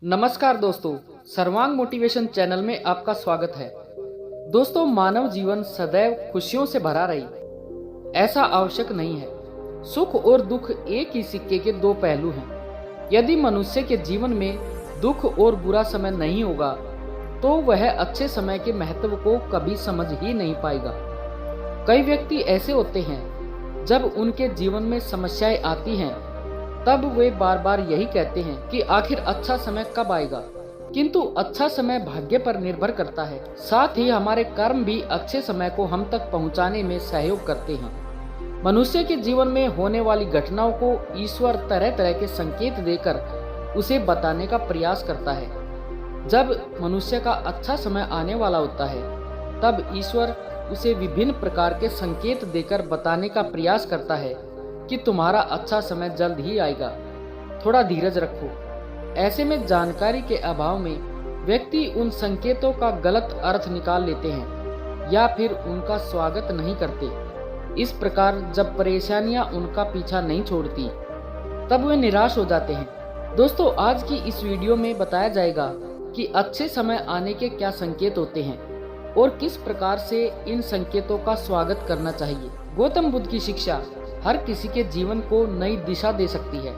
नमस्कार दोस्तों, सर्वांग मोटिवेशन चैनल में आपका स्वागत है। दोस्तों, मानव जीवन सदैव खुशियों से भरा रही, ऐसा आवश्यक नहीं है। सुख और दुख एक ही सिक्के के दो पहलू हैं। यदि मनुष्य के जीवन में दुख और बुरा समय नहीं होगा तो वह अच्छे समय के महत्व को कभी समझ ही नहीं पाएगा। कई व्यक्ति ऐसे होते हैं, जब उनके जीवन में समस्याएं आती हैं तब वे बार बार यही कहते हैं कि आखिर अच्छा समय कब आएगा। किंतु अच्छा समय भाग्य पर निर्भर करता है। साथ ही हमारे कर्म भी अच्छे समय को हम तक पहुंचाने में सहयोग करते हैं। मनुष्य के जीवन में होने वाली घटनाओं को ईश्वर तरह तरह के संकेत देकर उसे बताने का प्रयास करता है। जब मनुष्य का अच्छा समय आने वाला होता है तब ईश्वर उसे विभिन्न प्रकार के संकेत देकर बताने का प्रयास करता है कि तुम्हारा अच्छा समय जल्द ही आएगा, थोड़ा धीरज रखो। ऐसे में जानकारी के अभाव में व्यक्ति उन संकेतों का गलत अर्थ निकाल लेते हैं या फिर उनका स्वागत नहीं करते। इस प्रकार जब परेशानियां उनका पीछा नहीं छोड़ती तब वे निराश हो जाते हैं। दोस्तों, आज की इस वीडियो में बताया जाएगा कि अच्छे समय आने के क्या संकेत होते हैं और किस प्रकार से इन संकेतों का स्वागत करना चाहिए। गौतम बुद्ध की शिक्षा हर किसी के जीवन को नई दिशा दे सकती है।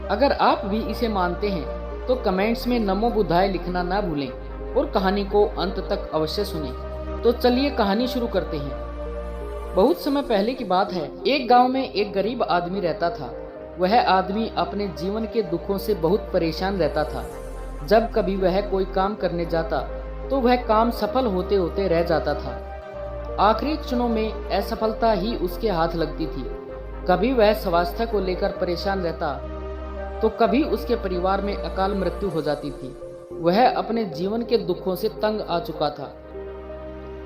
अगर आप भी इसे मानते हैं तो कमेंट्स में नमो बुद्धाय लिखना ना भूलें और कहानी को अंत तक अवश्य सुनें। तो चलिए कहानी शुरू करते हैं। बहुत समय पहले की बात है। एक गांव में एक गरीब आदमी रहता था। वह आदमी अपने जीवन के दुखों से बहुत परेशान रहता था। जब कभी वह कोई काम करने जाता तो वह काम सफल होते होते रह जाता था। आखिरी क्षणों में असफलता ही उसके हाथ लगती थी। कभी वह स्वास्थ्य को लेकर परेशान रहता तो कभी उसके परिवार में अकाल मृत्यु हो जाती थी। वह अपने जीवन के दुखों से तंग आ चुका था।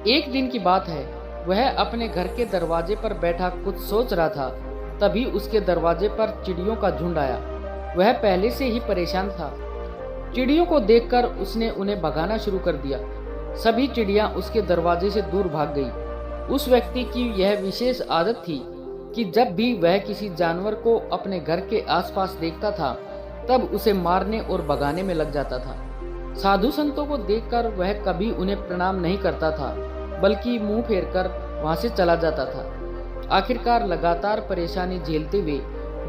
एक दिन की बात है, वह अपने घर के दरवाजे पर बैठा कुछ सोच रहा था। तभी उसके दरवाजे पर चिड़ियों का झुंड आया। वह पहले से ही परेशान था। चिड़ियों को देखकर उसने उन्हें भगाना शुरू कर दिया। सभी चिड़ियां उसके दरवाजे से दूर भाग गई। उस व्यक्ति की यह विशेष आदत थी कि जब भी वह किसी जानवर को अपने घर के आसपास देखता था तब उसे मारने और भगाने में लग जाता था। साधु संतों को देखकर वह कभी उन्हें प्रणाम नहीं करता था, बल्कि मुंह फेरकर वहां से चला जाता था। आखिरकार लगातार परेशानी झेलते हुए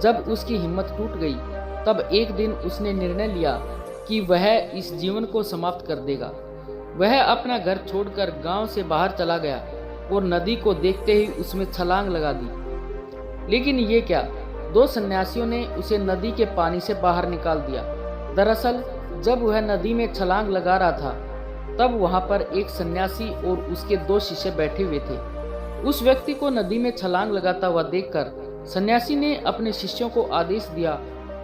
जब उसकी हिम्मत टूट गई तब एक दिन उसने निर्णय लिया कि वह इस जीवन को समाप्त कर देगा। वह अपना घर छोड़कर गांव से बाहर चला गया और नदी को देखते ही उसमें छलांग लगा दी। लेकिन ये क्या, दो सन्यासियों ने उसे नदी के पानी से बाहर निकाल दिया। दरअसल जब वह नदी में छलांग लगा रहा था तब वहां पर एक सन्यासी और उसके दो शिष्य बैठे हुए थे। उस व्यक्ति को नदी में छलांग लगाता हुआ देखकर सन्यासी ने अपने शिष्यों को आदेश दिया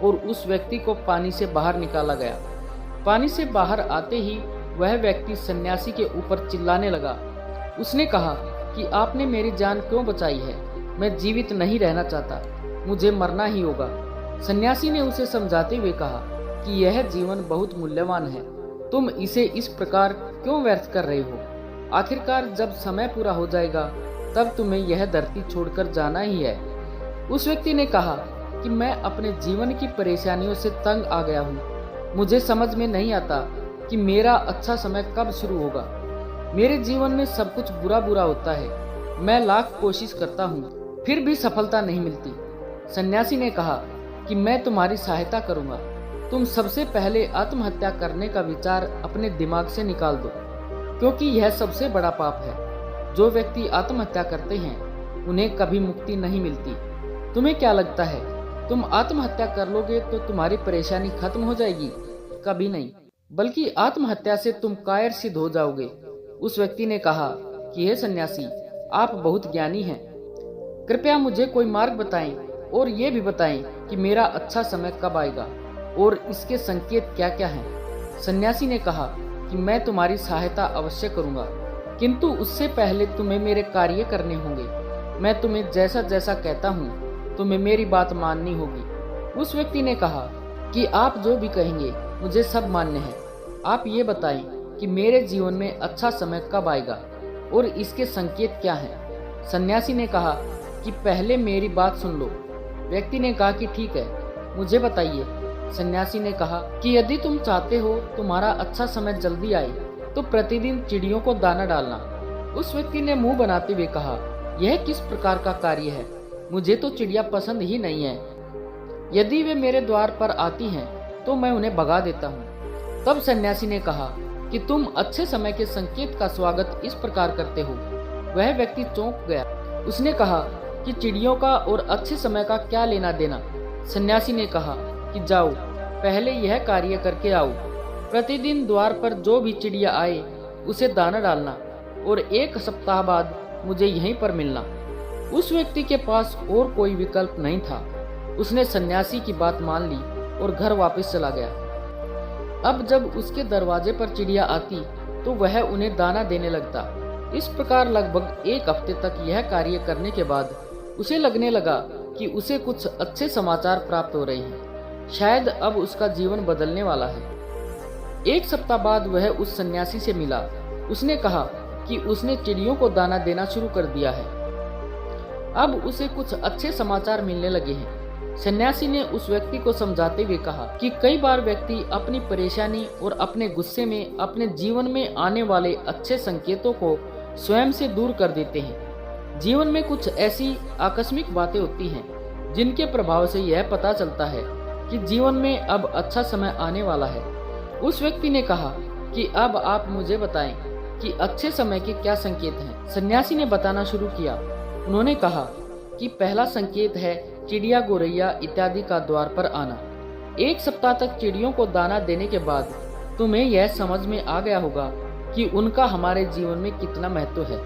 और उस व्यक्ति को पानी से बाहर निकाला गया। पानी से बाहर आते ही वह व्यक्ति सन्यासी के ऊपर चिल्लाने लगा। उसने कहा कि आपने मेरी जान क्यों बचाई है? मैं जीवित नहीं रहना चाहता, मुझे मरना ही होगा। सन्यासी ने उसे समझाते हुए कहा कि यह जीवन बहुत मूल्यवान है, तुम इसे इस प्रकार क्यों व्यर्थ कर रहे हो? आखिरकार जब समय पूरा हो जाएगा तब तुम्हें यह धरती छोड़कर जाना ही है। उस व्यक्ति ने कहा कि मैं अपने जीवन की परेशानियों से तंग आ गया हूँ। मुझे समझ में नहीं आता कि मेरा अच्छा समय कब शुरू होगा। मेरे जीवन में सब कुछ बुरा बुरा होता है। मैं लाख कोशिश करता हूँ, फिर भी सफलता नहीं मिलती। सन्यासी ने कहा कि मैं तुम्हारी सहायता करूंगा। तुम सबसे पहले आत्महत्या करने का विचार अपने दिमाग से निकाल दो, क्योंकि यह सबसे बड़ा पाप है। जो व्यक्ति आत्महत्या करते हैं उन्हें कभी मुक्ति नहीं मिलती। तुम्हें क्या लगता है, तुम आत्महत्या कर लोगे तो तुम्हारी परेशानी खत्म हो जाएगी? कभी नहीं, बल्कि आत्महत्या से तुम कायर सिद्ध हो जाओगे। उस व्यक्ति ने कहा कि हे सन्यासी, आप बहुत ज्ञानी हैं, कृपया मुझे कोई मार्ग बताएं और ये भी बताएं कि मेरा अच्छा समय कब आएगा और इसके संकेत क्या क्या हैं। सन्यासी ने कहा कि मैं तुम्हारी सहायता अवश्य करूंगा, किंतु उससे पहले तुम्हें मेरे कार्य करने होंगे। मैं तुम्हें जैसा जैसा कहता हूँ तुम्हें मेरी बात माननी होगी। उस व्यक्ति ने कहा कि आप जो भी कहेंगे मुझे सब मान्य है। आप ये बताएं कि मेरे जीवन में अच्छा समय कब आएगा और इसके संकेत क्या हैं। सन्यासी ने कहा कि पहले मेरी बात सुन लो। व्यक्ति ने कहा कि ठीक है, मुझे बताइए सन्यासी ने कहा कि यदि तुम चाहते हो तुम्हारा अच्छा समय जल्दी आए तो प्रतिदिन चिड़ियों को दाना डालना। उस व्यक्ति ने मुंह बनाते हुए कहा, यह किस प्रकार का कार्य है? मुझे तो चिड़िया पसंद ही नहीं है। यदि वे मेरे द्वार पर आती हैं तो मैं उन्हें भगा देता हूँ। तब सन्यासी ने कहा कि तुम अच्छे समय के संकेत का स्वागत इस प्रकार करते हो। वह व्यक्ति चौंक गया। उसने कहा कि चिड़ियों का और अच्छे समय का क्या लेना देना। सन्यासी ने कहा कि जाओ, पहले यह कार्य करके आओ। प्रतिदिन द्वार पर जो भी चिड़िया आए उसे दाना डालना और 1 सप्ताह बाद मुझे यहीं पर मिलना। उस व्यक्ति के पास और कोई विकल्प नहीं था। उसने सन्यासी की बात मान ली और घर वापस चला गया। अब जब उसके दरवाजे पर चिड़िया आती तो वह उन्हें दाना देने लगता। इस प्रकार लगभग 1 हफ्ते तक यह कार्य करने के बाद उसे लगने लगा कि उसे कुछ अच्छे समाचार प्राप्त हो रहे हैं। शायद अब उसका जीवन बदलने वाला है। 1 सप्ताह बाद वह उस सन्यासी से मिला। उसने कहा कि उसने चिड़ियों को दाना देना शुरू कर दिया है। अब उसे कुछ अच्छे समाचार मिलने लगे हैं। सन्यासी ने उस व्यक्ति को समझाते हुए कहा कि कई बार व्यक्ति अपनी परेशानी और अपने गुस्से में अपने जीवन में आने वाले अच्छे संकेतों को स्वयं से दूर कर देते हैं। जीवन में कुछ ऐसी आकस्मिक बातें होती हैं जिनके प्रभाव से यह पता चलता है कि जीवन में अब अच्छा समय आने वाला है। उस व्यक्ति ने कहा कि अब आप मुझे बताएं कि अच्छे समय के क्या संकेत हैं। सन्यासी ने बताना शुरू किया। उन्होंने कहा कि पहला संकेत है चिड़िया, गोरैया इत्यादि का द्वार पर आना। 1 सप्ताह तक चिड़ियों को दाना देने के बाद तुम्हें यह समझ में आ गया होगा कि उनका हमारे जीवन में कितना महत्व है।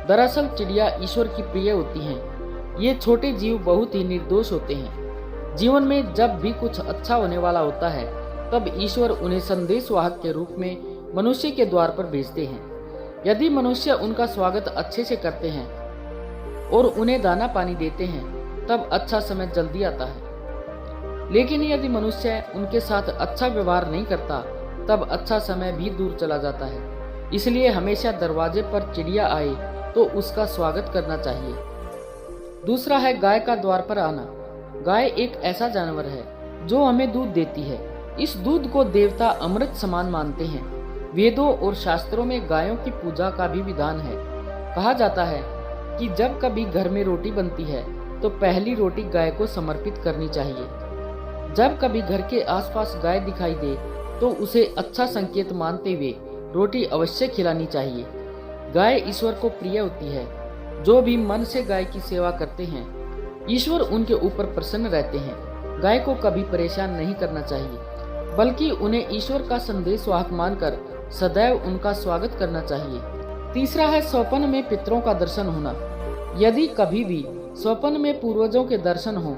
दरअसल चिड़िया ईश्वर की प्रिय होती हैं। ये छोटे जीव बहुत ही निर्दोष होते हैं। जीवन में जब भी कुछ अच्छा होने वाला होता है तब ईश्वर उन्हें संदेशवाहक के रूप में मनुष्य के द्वार पर भेजते हैं। यदि मनुष्य उनका स्वागत अच्छे से करते हैं और उन्हें दाना पानी देते हैं तब अच्छा समय जल्दी आता है। लेकिन यदि मनुष्य उनके साथ अच्छा व्यवहार नहीं करता तब अच्छा समय भी दूर चला जाता है। इसलिए हमेशा दरवाजे पर चिड़िया आए तो उसका स्वागत करना चाहिए। दूसरा है गाय का द्वार पर आना। गाय एक ऐसा जानवर है जो हमें दूध देती है। इस दूध को देवता अमृत समान मानते हैं। वेदों और शास्त्रों में गायों की पूजा का भी विधान है। कहा जाता है कि जब कभी घर में रोटी बनती है तो पहली रोटी गाय को समर्पित करनी चाहिए। जब कभी घर के आसपास गाय दिखाई दे तो उसे अच्छा संकेत मानते हुए रोटी अवश्य खिलानी चाहिए। गाय ईश्वर को प्रिय होती है। जो भी मन से गाय की सेवा करते हैं ईश्वर उनके ऊपर प्रसन्न रहते हैं। गाय को कभी परेशान नहीं करना चाहिए बल्कि उन्हें ईश्वर का संदेशवाहक मानकर सदैव उनका स्वागत करना चाहिए। तीसरा है स्वप्न में पितरों का दर्शन होना। यदि कभी भी स्वप्न में पूर्वजों के दर्शन हो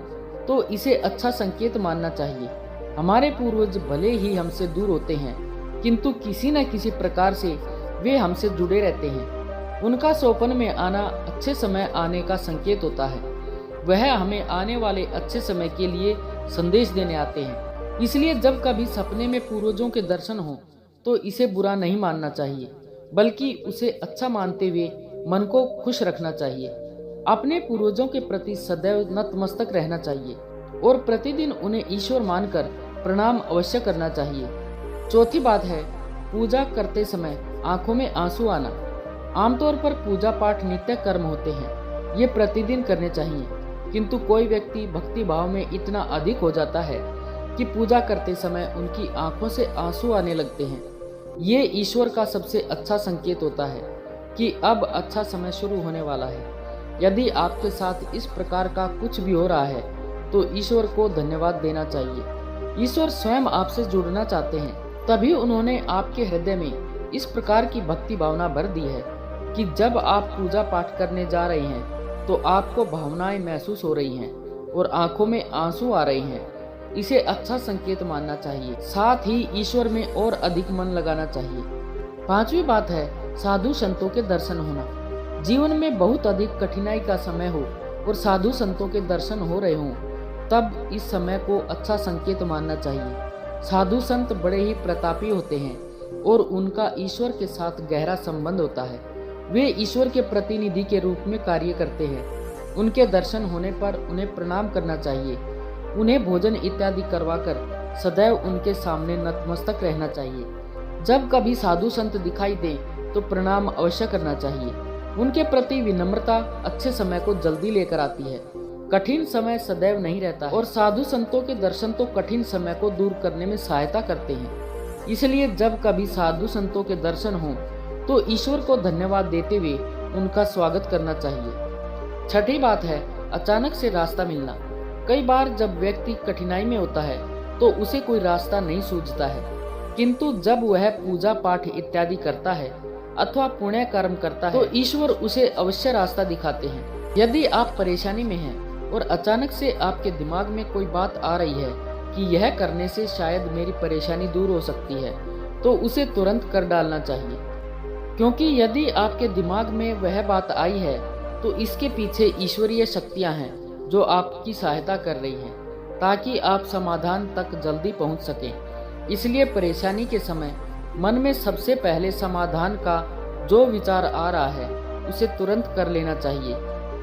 तो इसे अच्छा संकेत मानना चाहिए। हमारे पूर्वज भले ही हमसे दूर होते हैं किंतु किसी न किसी प्रकार से वे हमसे जुड़े रहते हैं। उनका स्वप्न में आना अच्छे समय आने का संकेत होता है। वह हमें आने वाले अच्छे समय के लिए संदेश देने आते हैं। इसलिए जब कभी सपने में पूर्वजों के दर्शन हो तो इसे बुरा नहीं मानना चाहिए बल्कि उसे अच्छा मानते हुए मन को खुश रखना चाहिए। अपने पूर्वजों के प्रति सदैव नतमस्तक रहना चाहिए और प्रतिदिन उन्हें ईश्वर मानकर प्रणाम अवश्य करना चाहिए। चौथी बात है पूजा करते समय आंखों में आंसू आना। आमतौर पर पूजा पाठ नित्य कर्म होते हैं, ये प्रतिदिन करने चाहिए, किंतु कोई व्यक्ति भक्ति भाव में इतना अधिक हो जाता है कि पूजा करते समय उनकी आंखों से आंसू आने लगते हैं। ये ईश्वर का सबसे अच्छा संकेत होता है कि अब अच्छा समय शुरू होने वाला है। यदि आपके साथ इस प्रकार का कुछ भी हो रहा है तो ईश्वर को धन्यवाद देना चाहिए। ईश्वर स्वयं आपसे जुड़ना चाहते हैं, तभी उन्होंने आपके हृदय में इस प्रकार की भक्ति भावना भर दी है कि जब आप पूजा पाठ करने जा रहे हैं तो आपको भावनाएं महसूस हो रही हैं और आंखों में आंसू आ रहे हैं। इसे अच्छा संकेत मानना चाहिए। साथ ही ईश्वर में और अधिक मन लगाना चाहिए। पांचवी बात है साधु संतों के दर्शन होना। जीवन में बहुत अधिक कठिनाई का समय हो और साधु संतों के दर्शन हो रहे हों तब इस समय को अच्छा संकेत मानना चाहिए। साधु संत बड़े ही प्रतापी होते हैं और उनका ईश्वर के साथ गहरा संबंध होता है। वे ईश्वर के प्रतिनिधि के रूप में कार्य करते हैं। उनके दर्शन होने पर उन्हें प्रणाम करना चाहिए। उन्हें भोजन इत्यादि करवाकर सदैव उनके सामने नतमस्तक रहना चाहिए। जब कभी साधु संत दिखाई दें तो प्रणाम अवश्य करना चाहिए। उनके प्रति विनम्रता अच्छे समय को जल्दी लेकर आती है। कठिन समय सदैव नहीं रहता और साधु संतों के दर्शन तो कठिन समय को दूर करने में सहायता करते हैं। इसलिए जब कभी साधु संतों के दर्शन हों तो ईश्वर को धन्यवाद देते हुए उनका स्वागत करना चाहिए। छठी बात है अचानक से रास्ता मिलना। कई बार जब व्यक्ति कठिनाई में होता है तो उसे कोई रास्ता नहीं सूझता है, किंतु जब वह पूजा पाठ इत्यादि करता है अथवा पुण्य कर्म करता है तो ईश्वर उसे अवश्य रास्ता दिखाते हैं। यदि आप परेशानी में हैं और अचानक से आपके दिमाग में कोई बात आ रही है कि यह करने से शायद मेरी परेशानी दूर हो सकती है, तो उसे तुरंत कर डालना चाहिए, क्योंकि यदि आपके दिमाग में वह बात आई है तो इसके पीछे ईश्वरीय शक्तियां हैं जो आपकी सहायता कर रही हैं ताकि आप समाधान तक जल्दी पहुंच सकें। इसलिए परेशानी के समय मन में सबसे पहले समाधान का जो विचार आ रहा है उसे तुरंत कर लेना चाहिए।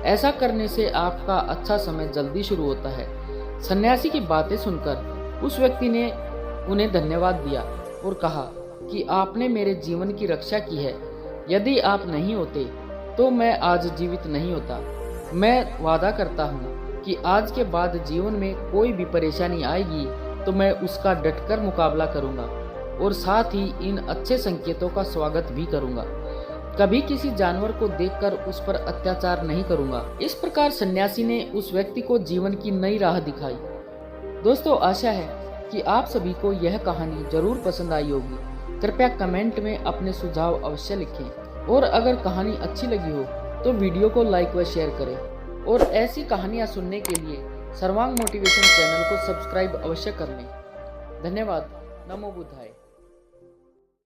ऐसा करने से आपका अच्छा समय जल्दी शुरू होता है। सन्यासी की बातें सुनकर उस व्यक्ति ने उन्हें धन्यवाद दिया और कहा कि आपने मेरे जीवन की रक्षा की है। यदि आप नहीं होते तो मैं आज जीवित नहीं होता। मैं वादा करता हूँ कि आज के बाद जीवन में कोई भी परेशानी आएगी तो मैं उसका डटकर मुकाबला करूँगा और साथ ही इन अच्छे संकेतों का स्वागत भी करूँगा। कभी किसी जानवर को देखकर उस पर अत्याचार नहीं करूँगा। इस प्रकार सन्यासी ने उस व्यक्ति को जीवन की नई राह दिखाई। दोस्तों, आशा है कि आप सभी को यह कहानी जरूर पसंद आई होगी। कृपया कमेंट में अपने सुझाव अवश्य लिखें और अगर कहानी अच्छी लगी हो तो वीडियो को लाइक व शेयर करें और ऐसी कहानियाँ सुनने के लिए सर्वांग मोटिवेशन चैनल को सब्सक्राइब अवश्य कर लें। धन्यवाद। नमो बुद्धाय।